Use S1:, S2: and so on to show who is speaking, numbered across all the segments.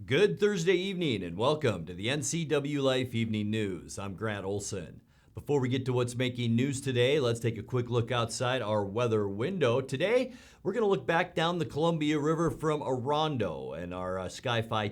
S1: Good Thursday evening and welcome to the NCWLIFE Evening News. I'm Grant Olson. Before we get to what's making news today, let's take a quick look outside our weather window. Today, we're going to look back down the Columbia River from Orondo and our Sky-Fi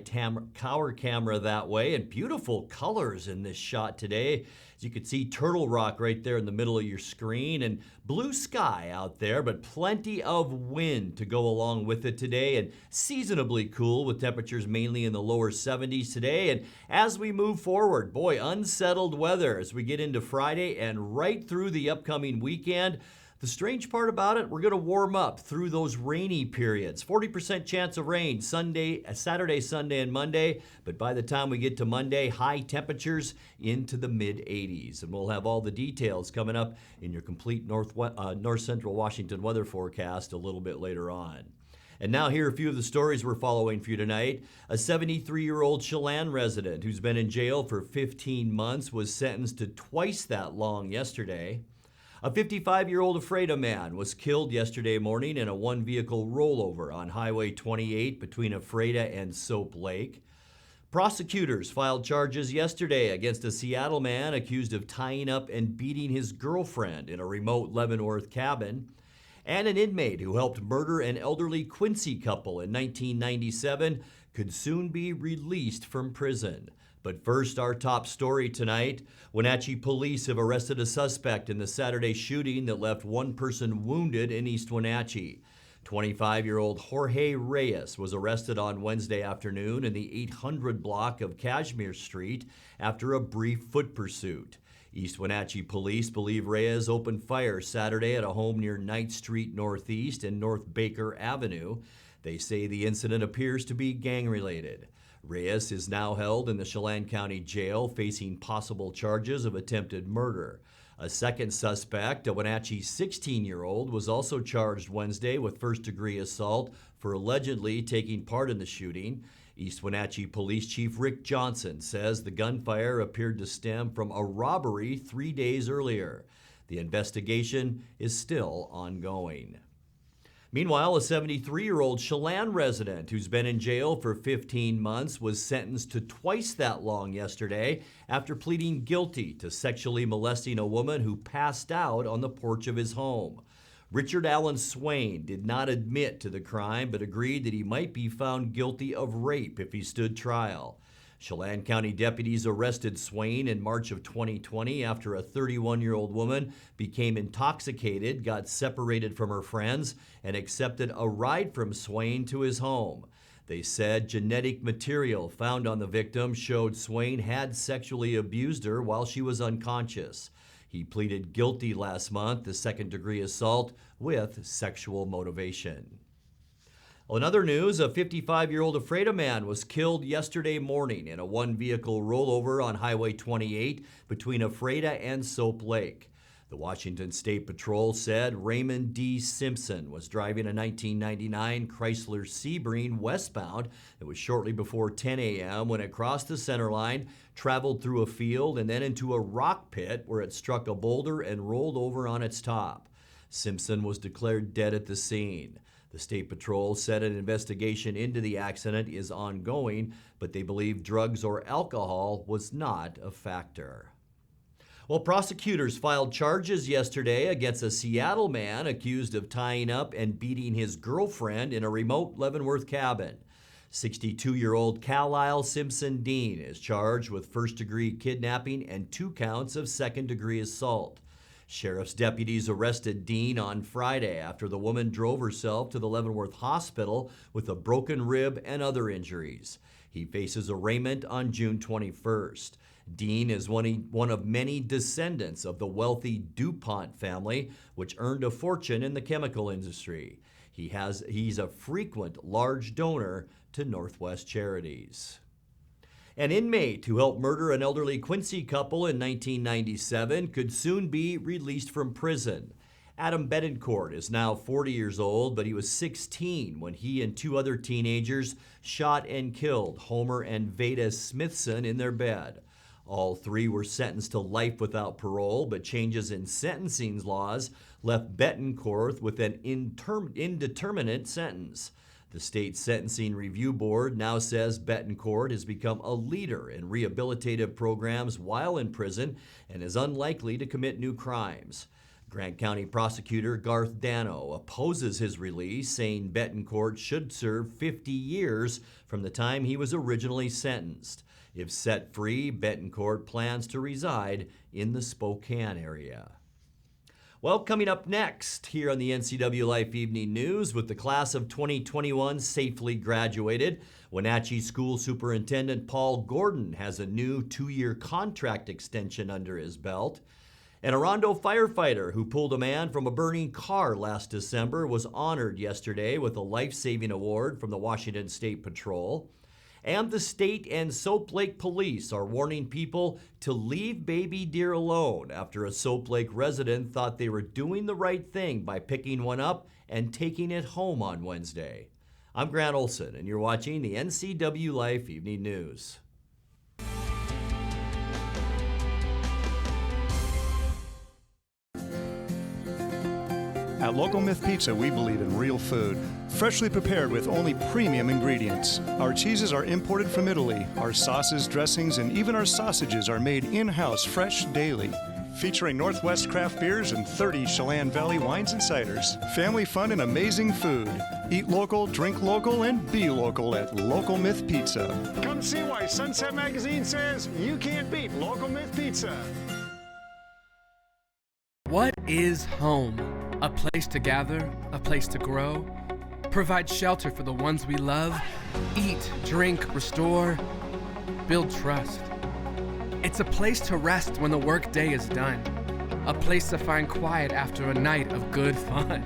S1: Tower camera that way. And beautiful colors in this shot today. As you can see, Turtle Rock right there in the middle of your screen and blue sky out there, but plenty of wind to go along with it today and seasonably cool with temperatures mainly in the lower 70s today. And as we move forward, boy, unsettled weather as we get into Friday and right through the upcoming weekend. The strange part about it, we're going to warm up through those rainy periods. 40% chance of rain Saturday, Sunday, and Monday. But by the time we get to Monday, high temperatures into the mid-80s. And we'll have all the details coming up in your complete north central Washington weather forecast a little bit later on. And now here are a few of the stories we're following for you tonight. A 73-year-old Chelan resident who's been in jail for 15 months was sentenced to twice that long yesterday. A 55-year-old Ephrata man was killed yesterday morning in a one-vehicle rollover on Highway 28 between Ephrata and Soap Lake. Prosecutors filed charges yesterday against a Seattle man accused of tying up and beating his girlfriend in a remote Leavenworth cabin. And an inmate who helped murder an elderly Quincy couple in 1997 could soon be released from prison. But first, our top story tonight. Wenatchee police have arrested a suspect in the Saturday shooting that left one person wounded in East Wenatchee. 25-year-old Jorge Reyes was arrested on Wednesday afternoon in the 800 block of Kashmir Street after a brief foot pursuit. East Wenatchee police believe Reyes opened fire Saturday at a home near Knight Street Northeast and North Baker Avenue. They say the incident appears to be gang-related. Reyes is now held in the Chelan County Jail facing possible charges of attempted murder. A second suspect, a Wenatchee 16-year-old, was also charged Wednesday with first-degree assault for allegedly taking part in the shooting. East Wenatchee Police Chief Rick Johnson says the gunfire appeared to stem from a robbery 3 days earlier. The investigation is still ongoing. Meanwhile, a 73-year-old Chelan resident who's been in jail for 15 months was sentenced to twice that long yesterday after pleading guilty to sexually molesting a woman who passed out on the porch of his home. Richard Allen Swain did not admit to the crime but agreed that he might be found guilty of rape if he stood trial. Chelan County deputies arrested Swain in March of 2020 after a 31-year-old woman became intoxicated, got separated from her friends, and accepted a ride from Swain to his home. They said genetic material found on the victim showed Swain had sexually abused her while she was unconscious. He pleaded guilty last month to second-degree assault with sexual motivation. In other news, a 55-year-old Ephrata man was killed yesterday morning in a one-vehicle rollover on Highway 28 between Ephrata and Soap Lake. The Washington State Patrol said Raymond D. Simpson was driving a 1999 Chrysler Sebring westbound. It was shortly before 10 a.m. when it crossed the center line, traveled through a field, and then into a rock pit where it struck a boulder and rolled over on its top. Simpson was declared dead at the scene. The State Patrol said an investigation into the accident is ongoing, but they believe drugs or alcohol was not a factor. Well, prosecutors filed charges yesterday against a Seattle man accused of tying up and beating his girlfriend in a remote Leavenworth cabin. 62-year-old Carlisle Simpson Dean is charged with first-degree kidnapping and 2 counts of second-degree assault. Sheriff's deputies arrested Dean on Friday after the woman drove herself to the Leavenworth Hospital with a broken rib and other injuries. He faces arraignment on June 21st. Dean is one of many descendants of the wealthy DuPont family, which earned a fortune in the chemical industry. He's a frequent large donor to Northwest Charities. An inmate who helped murder an elderly Quincy couple in 1997 could soon be released from prison. Adam Betancourt is now 40 years old, but he was 16 when he and 2 other teenagers shot and killed Homer and Veda Smithson in their bed. All 3 were sentenced to life without parole, but changes in sentencing laws left Betancourt with an indeterminate sentence. The state sentencing review board now says Betancourt has become a leader in rehabilitative programs while in prison and is unlikely to commit new crimes. Grant County prosecutor Garth Dano opposes his release, saying Betancourt should serve 50 years from the time he was originally sentenced. If set free, Betancourt plans to reside in the Spokane area. Well, coming up next here on the NCWLIFE Evening News, with the class of 2021 safely graduated, Wenatchee School Superintendent Paul Gordon has a new 2-year contract extension under his belt. An Orondo firefighter who pulled a man from a burning car last December was honored yesterday with a life-saving award from the Washington State Patrol. And the state and Soap Lake police are warning people to leave baby deer alone after a Soap Lake resident thought they were doing the right thing by picking one up and taking it home on Wednesday. I'm Grant Olson, and you're watching the NCWLIFE Evening News.
S2: At Local Myth Pizza, we believe in real food, freshly prepared with only premium ingredients. Our cheeses are imported from Italy. Our sauces, dressings, and even our sausages are made in-house fresh daily. Featuring Northwest craft beers and 30 Chelan Valley wines and ciders. Family fun and amazing food. Eat local, drink local, and be local at Local Myth Pizza.
S3: Come see why Sunset Magazine says you can't beat Local Myth Pizza.
S4: What is home? A place to gather, a place to grow, provide shelter for the ones we love, eat, drink, restore, build trust. It's a place to rest when the workday is done, a place to find quiet after a night of good fun.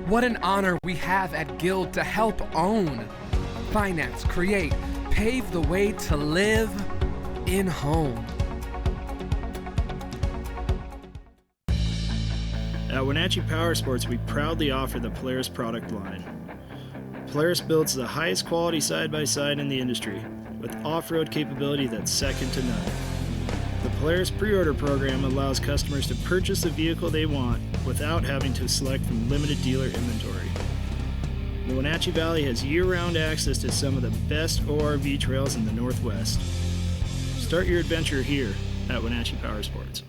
S4: What an honor we have at Guild to help own, finance, create, pave the way to live in home.
S5: At Wenatchee Power Sports, we proudly offer the Polaris product line. Polaris builds the highest quality side-by-side in the industry, with off-road capability that's second to none. The Polaris pre-order program allows customers to purchase the vehicle they want without having to select from limited dealer inventory. The Wenatchee Valley has year-round access to some of the best ORV trails in the Northwest. Start your adventure here at Wenatchee Power Sports.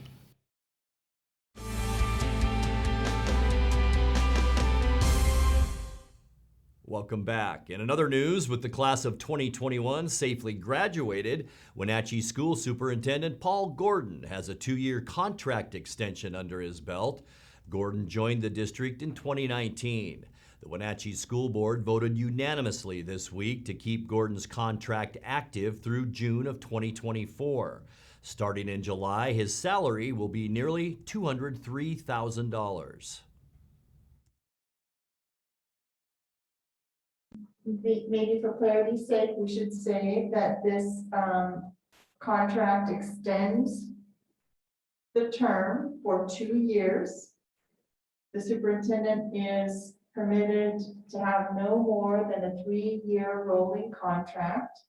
S1: Welcome back. In another news, with the class of 2021 safely graduated, Wenatchee School Superintendent Paul Gordon has a 2-year contract extension under his belt. Gordon joined the district in 2019. The Wenatchee School Board voted unanimously this week to keep Gordon's contract active through June of 2024. Starting in July, his salary will be nearly $203,000.
S6: Maybe for clarity's sake, we should say that this contract extends the term for 2 years. The superintendent is permitted to have no more than a 3-year rolling contract.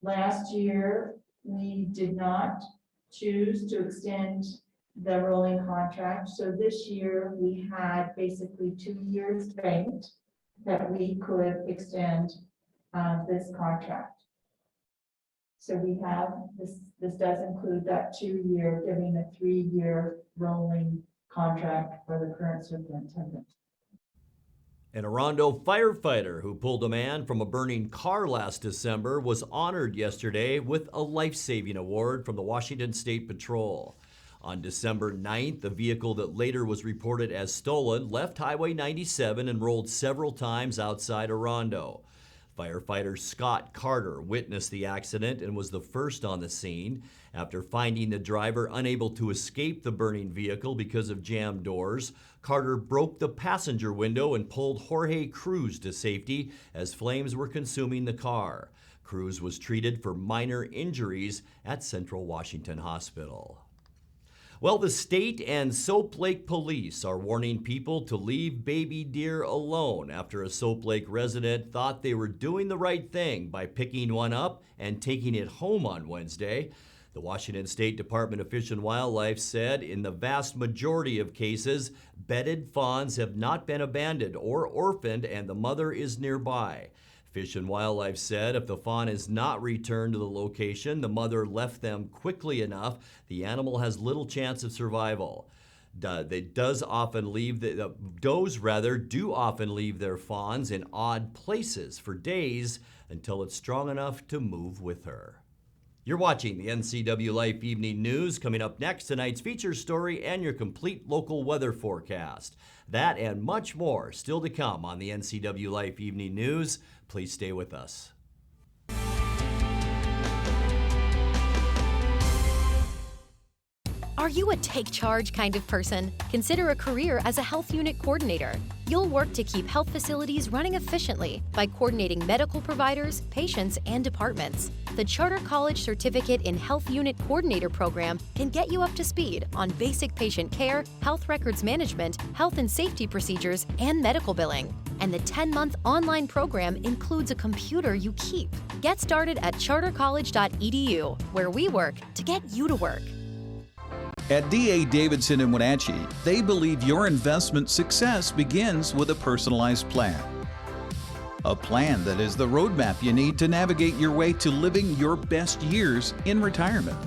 S6: Last year, we did not choose to extend the rolling contract. So this year we had basically 2 years banked that we could extend this contract. So we have this does include that 2-year, giving a 3-year rolling contract for the current superintendent.
S1: An Orondo firefighter who pulled a man from a burning car last December was honored yesterday with a life-saving award from the Washington State Patrol. On December 9th, the vehicle that later was reported as stolen left Highway 97 and rolled several times outside Orondo. Firefighter Scott Carter witnessed the accident and was the first on the scene. After finding the driver unable to escape the burning vehicle because of jammed doors, Carter broke the passenger window and pulled Jorge Cruz to safety as flames were consuming the car. Cruz was treated for minor injuries at Central Washington Hospital. Well, the state and Soap Lake police are warning people to leave baby deer alone after a Soap Lake resident thought they were doing the right thing by picking one up and taking it home on Wednesday. The Washington State Department of Fish and Wildlife said in the vast majority of cases, bedded fawns have not been abandoned or orphaned and the mother is nearby. Fish and Wildlife said if the fawn is not returned to the location, the mother left them quickly enough, the animal has little chance of survival. Does often leave does do often leave their fawns in odd places for days until it's strong enough to move with her. You're watching the NCWLIFE Evening News. Coming up next, tonight's feature story and your complete local weather forecast. That and much more still to come on the NCWLIFE Evening News. Please stay with us.
S7: Are you a take charge kind of person? Consider a career as a health unit coordinator. You'll work to keep health facilities running efficiently by coordinating medical providers, patients, and departments. The Charter College Certificate in Health Unit Coordinator program can get you up to speed on basic patient care, health records management, health and safety procedures, and medical billing. And the 10-month online program includes a computer you keep. Get started at chartercollege.edu, where we work to get you to work.
S8: At D.A. Davidson in Wenatchee, they believe your investment success begins with a personalized plan. A plan that is the roadmap you need to navigate your way to living your best years in retirement.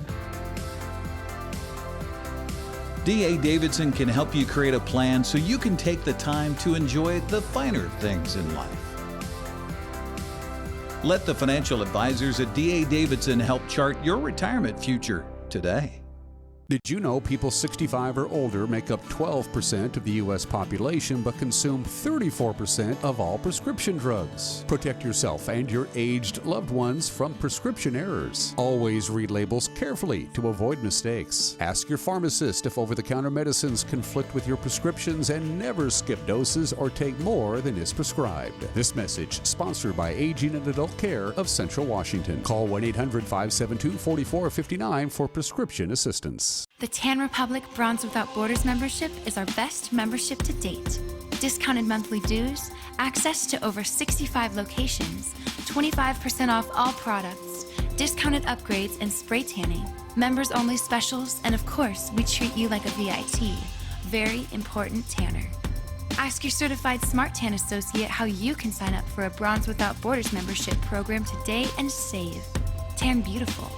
S8: D.A. Davidson can help you create a plan so you can take the time to enjoy the finer things in life. Let the financial advisors at D.A. Davidson help chart your retirement future today.
S9: Did you know people 65 or older make up 12% of the U.S. population but consume 34% of all prescription drugs? Protect yourself and your aged loved ones from prescription errors. Always read labels carefully to avoid mistakes. Ask your pharmacist if over-the-counter medicines conflict with your prescriptions and never skip doses or take more than is prescribed. This message sponsored by Aging and Adult Care of Central Washington. Call 1-800-572-4459 for prescription assistance.
S10: The Tan Republic Bronze Without Borders membership is our best membership to date. Discounted monthly dues, access to over 65 locations, 25% off all products, discounted upgrades and spray tanning, members only specials, and of course, we treat you like a VIT. Very important tanner. Ask your certified Smart Tan associate how you can sign up for a Bronze Without Borders membership program today and save. Tan Beautiful.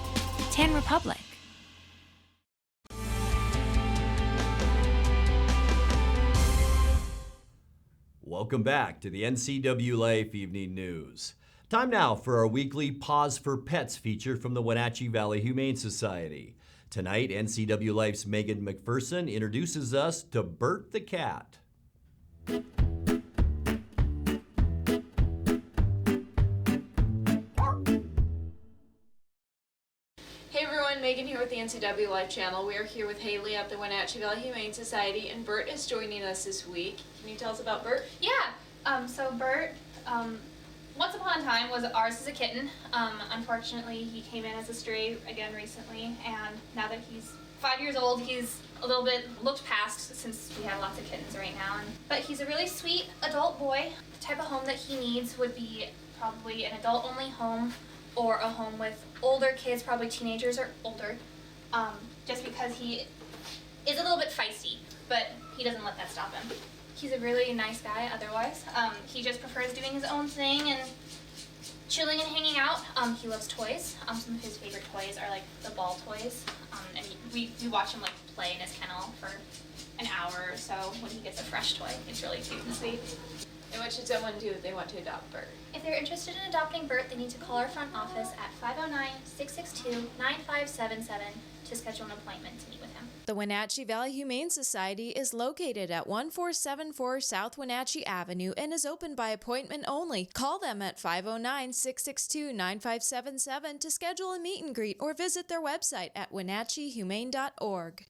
S10: Tan Republic.
S1: Welcome back to the NCWLIFE Evening News. Time now for our weekly Pause for Pets feature from the Wenatchee Valley Humane Society. Tonight, NCWLIFE's Megan McPherson introduces us to Bert the cat.
S11: Hey everyone, Megan here with the NCWLIFE channel. We are here with Haley at the Wenatchee Valley Humane Society, and Bert is joining us this week. Can you tell us about Bert?
S12: Yeah, so Bert, once upon a time was ours as a kitten. Unfortunately, he came in as a stray again recently, and now that he's 5 years old, he's a little bit looked past since we have lots of kittens right now. But he's a really sweet adult boy. The type of home that he needs would be probably an adult-only home or a home with older kids, probably teenagers or older, just because he is a little bit feisty, but he doesn't let that stop him. He's a really nice guy otherwise. He just prefers doing his own thing and chilling and hanging out. He loves toys. Some of his favorite toys are like the ball toys, and we watch him like play in his kennel for an hour or so when he gets a fresh toy. It's really cute and sweet.
S11: And what should someone do if they want to adopt Bert?
S12: If they're interested in adopting Bert, they need to call our front office at 509-662-9577 to schedule an appointment to meet with him.
S13: The Wenatchee Valley Humane Society is located at 1474 South Wenatchee Avenue and is open by appointment only. Call them at 509-662-9577 to schedule a meet and greet or visit their website at wenatcheehumane.org.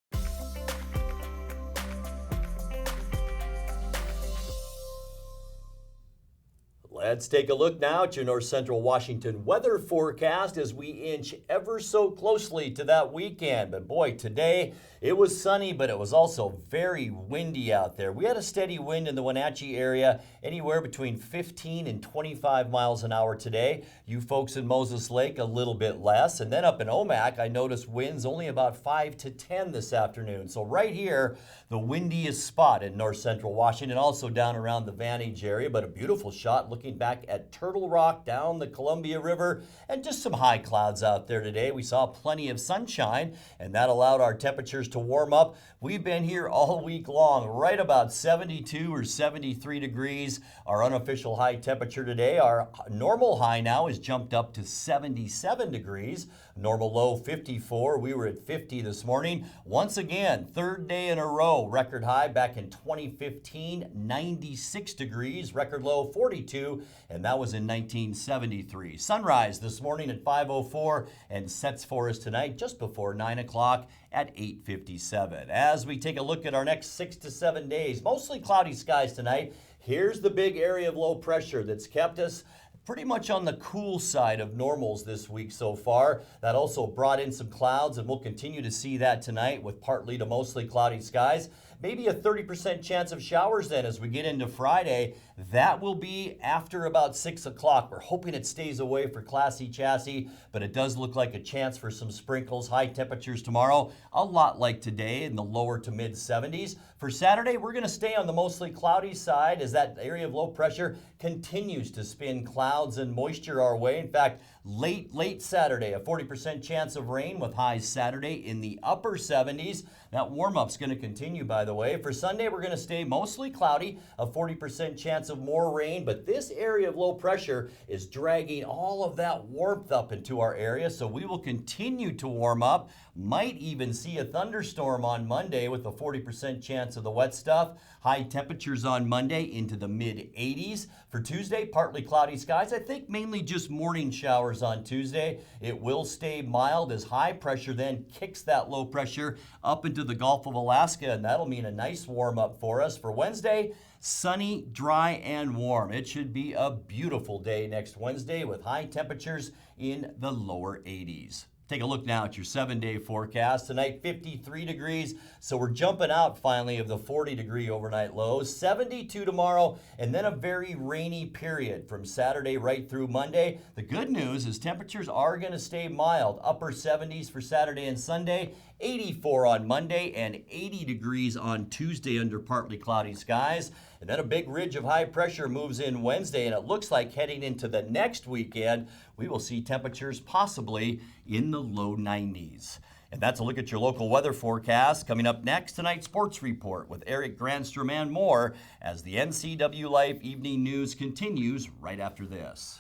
S1: Let's take a look now at your North Central Washington weather forecast as we inch ever so closely to that weekend. But boy, today it was sunny, but it was also very windy out there. We had a steady wind in the Wenatchee area, anywhere between 15 and 25 miles an hour today. You folks in Moses Lake, a little bit less. And then up in Omak, I noticed winds only about 5 to 10 this afternoon. So right here, the windiest spot in North Central Washington, also down around the Vantage area, but a beautiful shot looking back at Turtle Rock down the Columbia River, and just some high clouds out there today. We saw plenty of sunshine, and that allowed our temperatures to warm up. We've been here all week long, right about 72 or 73 degrees. Our unofficial high temperature today, our normal high now is jumped up to 77 degrees. Normal low 54. We were at 50 this morning. Once again, third day in a row, record high back in 2015, 96 degrees, record low 42, and that was in 1973. Sunrise this morning at 5:04 and sets for us tonight just before 9 o'clock at 8:57. As we take a look at our next 6 to 7 days, mostly cloudy skies tonight. Here's the big area of low pressure that's kept us pretty much on the cool side of normals this week so far. That also brought in some clouds, and we'll continue to see that tonight with partly to mostly cloudy skies. Maybe a 30% chance of showers then as we get into Friday. That will be after about 6 o'clock. We're hoping it stays away for Classy Chassis, but it does look like a chance for some sprinkles. High temperatures tomorrow, a lot like today in the lower to mid 70s. For Saturday, we're going to stay on the mostly cloudy side as that area of low pressure continues to spin clouds and moisture our way. In fact, late Saturday, a 40% chance of rain with highs Saturday in the upper 70s. That warm-up's going to continue, by the way. For Sunday, we're going to stay mostly cloudy, a 40% chance of more rain, but this area of low pressure is dragging all of that warmth up into our area, so we will continue to warm up. Might even see a thunderstorm on Monday with a 40% chance of the wet stuff. High temperatures on Monday into the mid-80s. For Tuesday, partly cloudy skies. I think mainly just morning showers on Tuesday. It will stay mild as high pressure then kicks that low pressure up into the Gulf of Alaska, and that'll mean a nice warm up for us. For Wednesday, sunny, dry, and warm. It should be a beautiful day next Wednesday with high temperatures in the lower 80s. Take a look now at your 7-day forecast. Tonight, 53 degrees, so we're jumping out finally of the 40-degree overnight lows. 72 tomorrow, and then a very rainy period from Saturday right through Monday. The good news is temperatures are going to stay mild. Upper 70s for Saturday and Sunday, 84 on Monday, and 80 degrees on Tuesday under partly cloudy skies. And then a big ridge of high pressure moves in Wednesday, and it looks like heading into the next weekend, we will see temperatures possibly in the low 90s. And that's a look at your local weather forecast. Coming up next, tonight's sports report with Eric Granstrom and more as the NCWLIFE Evening News continues right after this.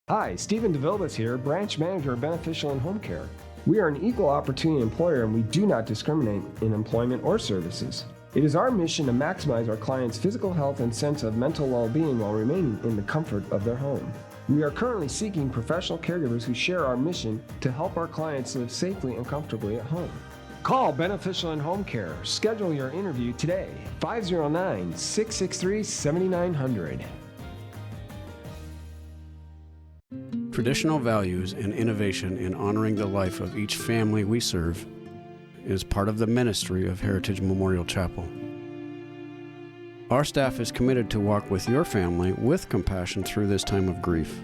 S14: Hi, Stephen DeVilbiss here, Branch Manager of Beneficial and Home Care. We are an equal opportunity employer and we do not discriminate in employment or services. It is our mission to maximize our clients' physical health and sense of mental well-being while remaining in the comfort of their home. We are currently seeking professional caregivers who share our mission to help our clients live safely and comfortably at home. Call Beneficial and Home Care. Schedule your interview today. 509-663-7900.
S9: Traditional values and innovation in honoring the life of each family we serve is part of the ministry of Heritage Memorial Chapel. Our staff is committed to walk with your family with compassion through this time of grief.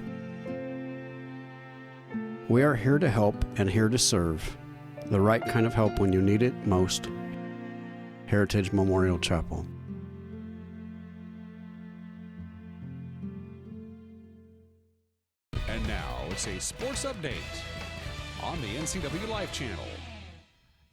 S9: We are here to help and here to serve, the right kind of help when you need it most. Heritage Memorial Chapel.
S15: And now it's a sports update on the NCWLIFE channel.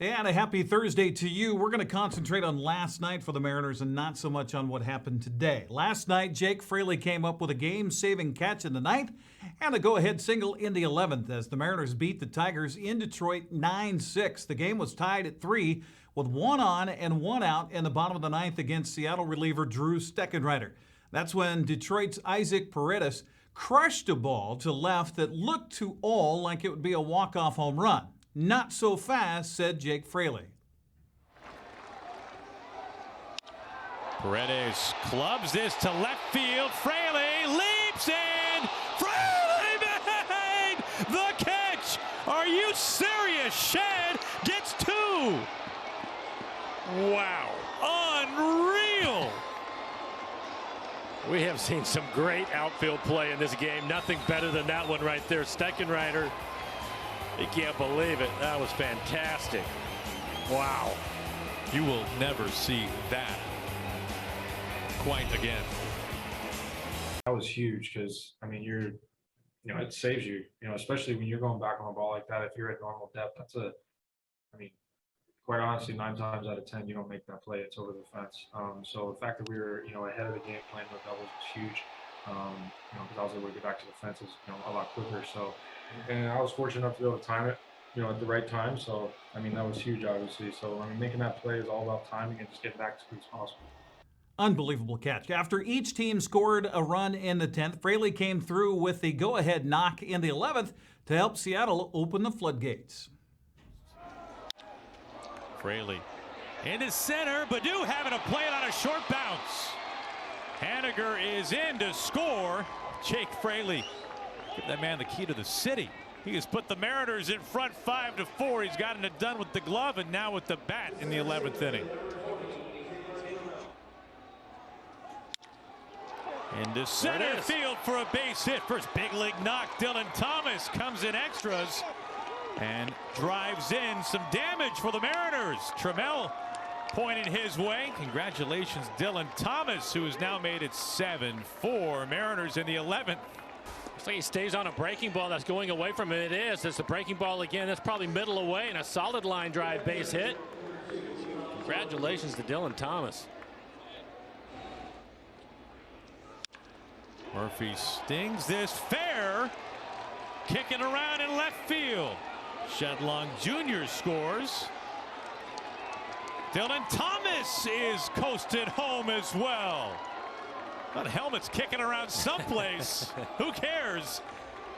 S16: And a happy Thursday to you. We're going to concentrate on last night for the Mariners and not so much on what happened today. Last night, Jake Fraley came up with a game-saving catch in the ninth and a go-ahead single in the 11th as the Mariners beat the Tigers in Detroit 9-6. The game was tied at 3 with 1 on and 1 out in the bottom of the ninth against Seattle reliever Drew Steckenrider. That's when Detroit's Isaac Paredes crushed a ball to left that looked to all like it would be a walk-off home run. Not so fast, said Jake Fraley.
S17: Paredes clubs this to left field. Fraley leaps in. Fraley made the catch. Are you serious? Shed gets 2. Wow. Unreal.
S18: We have seen some great outfield play in this game. Nothing better than that one right there. Steckenrider, you can't believe it. That was fantastic. Wow.
S17: You will never see that quite again.
S19: That was huge because, I mean, it saves you, especially when you're going back on a ball like that. If you're at normal depth, quite honestly, 9 times out of 10, you don't make that play. It's over the fence. So the fact that we were, ahead of the game playing with doubles was huge. Because I was able to get back to the fences, a lot quicker. So, and I was fortunate enough to be able to time it, at the right time. So, that was huge, obviously. So, making that play is all about timing and just getting back as quick as possible.
S16: Unbelievable catch. After each team scored a run in the 10th, Fraley came through with the go-ahead knock in the 11th to help Seattle open the floodgates.
S17: Fraley into center. Badu having to play it on a short bounce. Haniger is in to score. Jake Fraley, give that man the key to the city. He has put the Mariners in front 5-4. He's gotten it done with the glove and now with the bat in the 11th inning. Into center field for a base hit. First big league knock. Dylan Thomas comes in extras and drives in some damage for the Mariners. Trammell pointed his way. Congratulations, Dylan Thomas, who has now made it 7-4. Mariners in the 11th.
S18: Looks like he stays on a breaking ball that's going away from him. It is. It's a breaking ball again. That's probably middle away and a solid line drive base hit. Congratulations to Dylan Thomas.
S17: Murphy stings this fair. Kicking around in left field. Shedlong Jr. scores. Dylan Thomas is coasted home as well. That helmet's kicking around someplace. Who cares?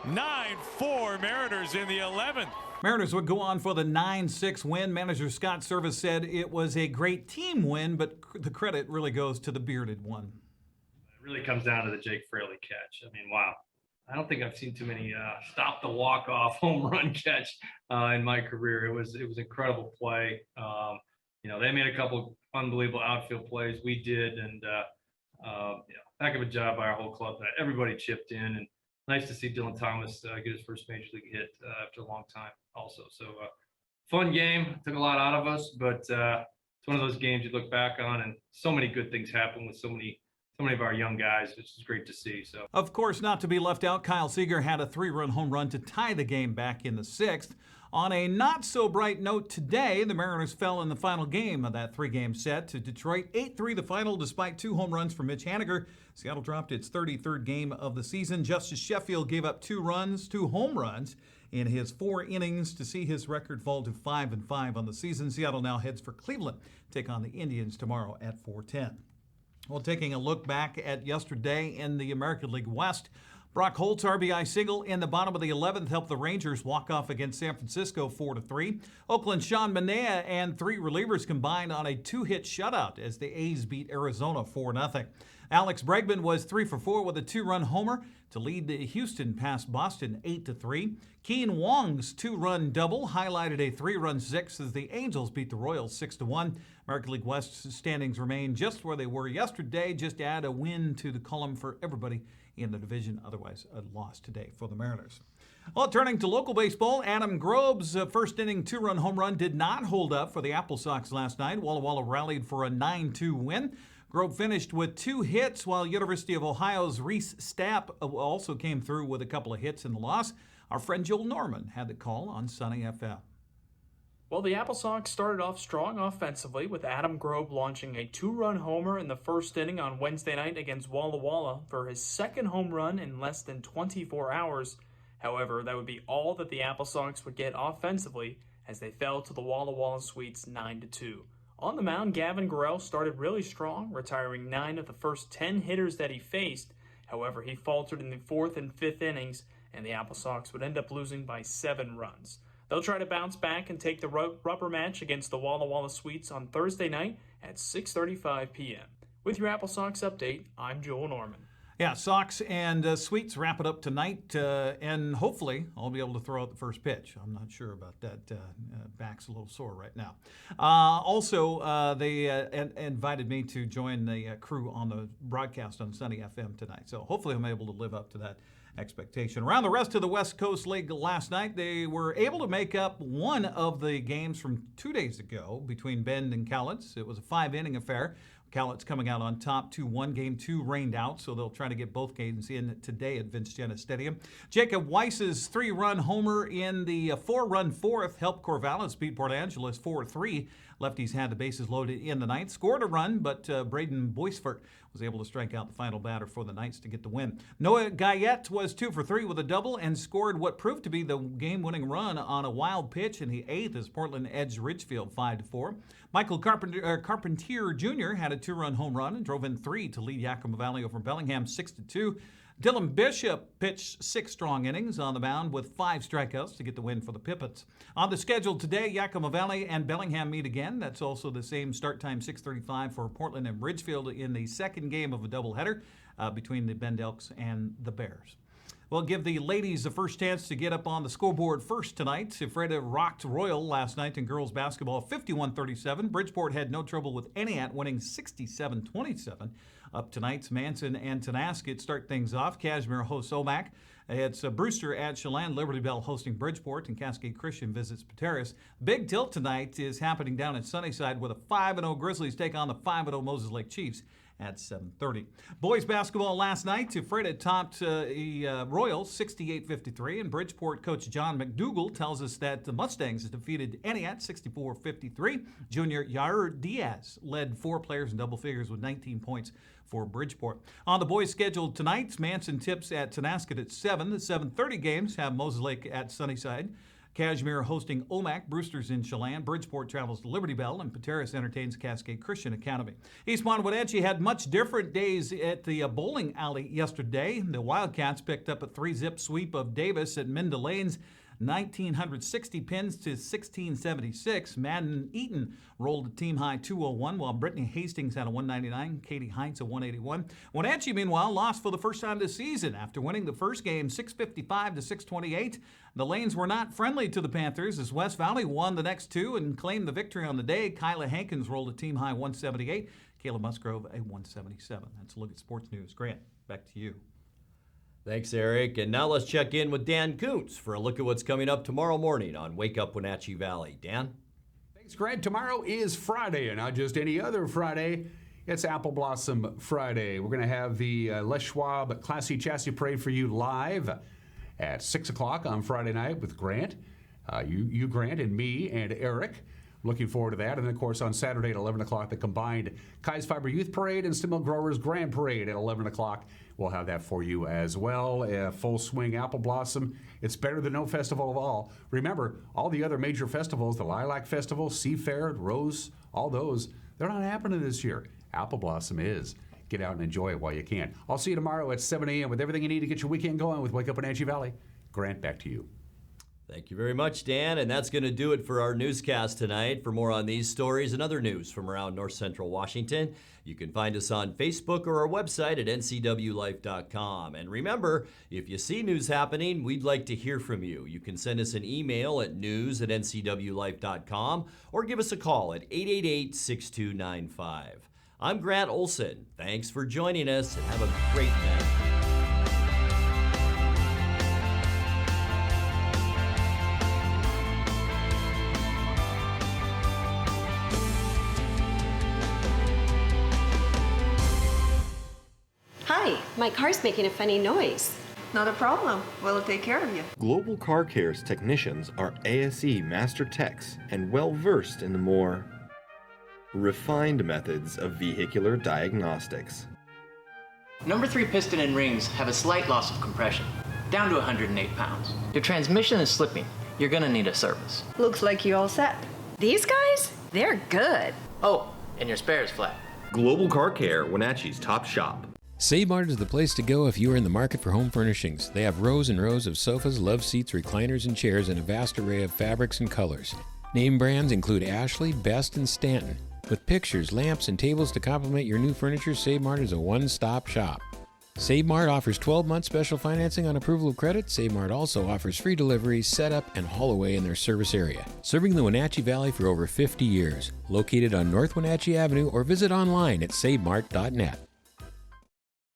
S17: 9-4 Mariners in the 11th.
S16: Mariners would go on for the 9-6 win. Manager Scott Service said it was a great team win, but the credit really goes to the bearded one.
S20: It really comes down to the Jake Fraley catch. Wow. I don't think I've seen too many stop the walk-off home run catch in my career. It was incredible play. They made a couple unbelievable outfield plays. We did, and heck of a job by our whole club. Everybody chipped in, and nice to see Dylan Thomas get his first major league hit after a long time also. So fun game. Took a lot out of us, but it's one of those games you look back on, and so many good things happen with so many of our young guys, which is great to see. So,
S16: of course, not to be left out, Kyle Seager had a 3-run home run to tie the game back in the 6th. On a not-so-bright note today, the Mariners fell in the final game of that 3-game set to Detroit. 8-3 the final, despite 2 home runs from Mitch Haniger. Seattle dropped its 33rd game of the season. Justice Sheffield gave up 2 home runs in his 4 innings to see his record fall to 5-5 on the season. Seattle now heads for Cleveland, take on the Indians tomorrow at 4:10. Well, taking a look back at yesterday in the American League West, Brock Holt's RBI single in the bottom of the 11th helped the Rangers walk off against San Francisco 4-3. Oakland's Sean Manaea and 3 relievers combined on a 2-hit shutout as the A's beat Arizona 4-0. Alex Bregman was 3 for 4 with a 2-run homer to lead Houston past Boston 8-3. Keen Wong's 2-run double highlighted a 3-run 6 as the Angels beat the Royals 6-1. American League West standings remain just where they were yesterday. Just add a win to the column for everybody in the division. Otherwise, a loss today for the Mariners. Well, turning to local baseball, Adam Grobe's first inning 2-run home run did not hold up for the Apple Sox last night. Walla Walla rallied for a 9-2 win. Grobe finished with 2 hits, while University of Ohio's Reese Stapp also came through with a couple of hits in the loss. Our friend Joel Norman had the call on Sunny FM.
S21: Well, the Apple Sox started off strong offensively with Adam Grobe launching a 2-run homer in the first inning on Wednesday night against Walla Walla for his second home run in less than 24 hours. However, that would be all that the Apple Sox would get offensively as they fell to the Walla Walla Sweets 9-2. On the mound, Gavin Garrell started really strong, retiring 9 of the first 10 hitters that he faced. However, he faltered in the 4th and 5th innings, and the Apple Sox would end up losing by 7 runs. They'll try to bounce back and take the rubber match against the Walla Walla Sweets on Thursday night at 6:35 p.m. With your Apple Sox update, I'm Joel Norman.
S16: Yeah, Sox and Sweets wrap it up tonight, and hopefully I'll be able to throw out the first pitch. I'm not sure about that. Back's a little sore right now. Also, they invited me to join the crew on the broadcast on Sunny FM tonight, so hopefully I'm able to live up to that expectation. Around the rest of the West Coast League last night, they were able to make up one of the games from 2 days ago between Bend and Cowlitz. It was a 5-inning affair. Cowlitz coming out on top 2-1. Game 2 rained out, so they'll try to get both games in today at Vince Jenna Stadium. Jacob Weiss's 3-run homer in the 4-run fourth helped Corvallis beat Port Angeles 4-3. Lefties had the bases loaded in the ninth, scored a run, but Braden Boisfort was able to strike out the final batter for the Knights to get the win. Noah Guyette was 2 for 3 with a double and scored what proved to be the game-winning run on a wild pitch in the 8th as Portland edged Ridgefield 5-4. Michael Carpentier Jr. had a 2-run home run and drove in 3 to lead Yakima Valley over Bellingham 6-2. Dylan Bishop pitched 6 strong innings on the mound with 5 strikeouts to get the win for the Pippins. On the schedule today, Yakima Valley and Bellingham meet again. That's also the same start time, 6:35 for Portland and Ridgefield in the second game of a doubleheader between the Bend Elks and the Bears. We'll give the ladies the first chance to get up on the scoreboard first tonight. Ephrata rocked Royal last night in girls basketball 51-37. Bridgeport had no trouble with Entiat, winning 67-27. Up tonight's Manson and Tonasket start things off. Cashmere hosts Omak. It's Brewster at Chelan, Liberty Bell hosting Bridgeport, and Cascade Christian visits Pateras. Big tilt tonight is happening down in Sunnyside with a 5-0 Grizzlies take on the 5-0 Moses Lake Chiefs at 7:30. Boys basketball last night, Ephrata topped Royal 68-53, and Bridgeport coach John McDougall tells us that the Mustangs defeated Entiat 64-53. Junior Yair Diaz led 4 players in double figures with 19 points for Bridgeport. On the boys' schedule tonight, Manson tips at Tonasket at 7. The 7:30 games have Moses Lake at Sunnyside, Cashmere hosting Omak, Brewster's in Chelan, Bridgeport travels to Liberty Bell, and Pateras entertains Cascade Christian Academy. East Wenatchee had much different days at the bowling alley yesterday. The Wildcats picked up a 3-zip sweep of Davis at Minda Lanes, 1,960 pins to 1,676. Madden Eaton rolled a team-high 201, while Brittany Hastings had a 199, Katie Heinz a 181. Wenatchee, meanwhile, lost for the first time this season after winning the first game 655 to 628. The Lanes were not friendly to the Panthers as West Valley won the next 2 and claimed the victory on the day. Kyla Hankins rolled a team-high 178, Kayla Musgrove a 177. That's a look at sports news. Grant, back to you.
S1: Thanks, Eric. And now let's check in with Dan Kuntz for a look at what's coming up tomorrow morning on Wake Up Wenatchee Valley. Dan?
S9: Thanks, Grant. Tomorrow is Friday, and not just any other Friday. It's Apple Blossom Friday. We're going to have the Les Schwab Classy Chassis Parade for you live at 6 o'clock on Friday night with Grant. You, Grant, and me, and Eric. Looking forward to that. And then, of course, on Saturday at 11 o'clock, the combined Kai's Fiber Youth Parade and Stem Mill Growers Grand Parade at 11 o'clock. We'll have that for you as well. Full swing Apple Blossom. It's better than no festival at all. Remember, all the other major festivals, the Lilac Festival, Seafair, Rose, all those, they're not happening this year. Apple Blossom is. Get out and enjoy it while you can. I'll see you tomorrow at 7 a.m. with everything you need to get your weekend going with Wake Up Wenatchee Valley. Grant, back to you.
S1: Thank you very much, Dan. And that's going to do it for our newscast tonight. For more on these stories and other news from around North Central Washington, you can find us on Facebook or our website at ncwlife.com. And remember, if you see news happening, we'd like to hear from you. You can send us an email at news@ncwlife.com or give us a call at 888-6295. I'm Grant Olson. Thanks for joining us and have a great night.
S2: Hi, my car's making a funny noise. Not a problem. We'll take care of you.
S22: Global Car Care's technicians are ASE Master Techs and well-versed in the more refined methods of vehicular diagnostics.
S23: Number 3 piston and rings have a slight loss of compression, down to 108 pounds. Your transmission is slipping. You're gonna need a service.
S2: Looks like you all set. These guys? They're good.
S23: Oh, and your spare is flat.
S22: Global Car Care, Wenatchee's top shop.
S24: Save Mart is the place to go if you are in the market for home furnishings. They have rows and rows of sofas, love seats, recliners, and chairs in a vast array of fabrics and colors. Name brands include Ashley, Best, and Stanton. With pictures, lamps, and tables to complement your new furniture, Save Mart is a one-stop shop. Save Mart offers 12-month special financing on approval of credit. Save Mart also offers free delivery, setup, and haul away in their service area. Serving the Wenatchee Valley for over 50 years. Located on North Wenatchee Avenue or visit online at savemart.net.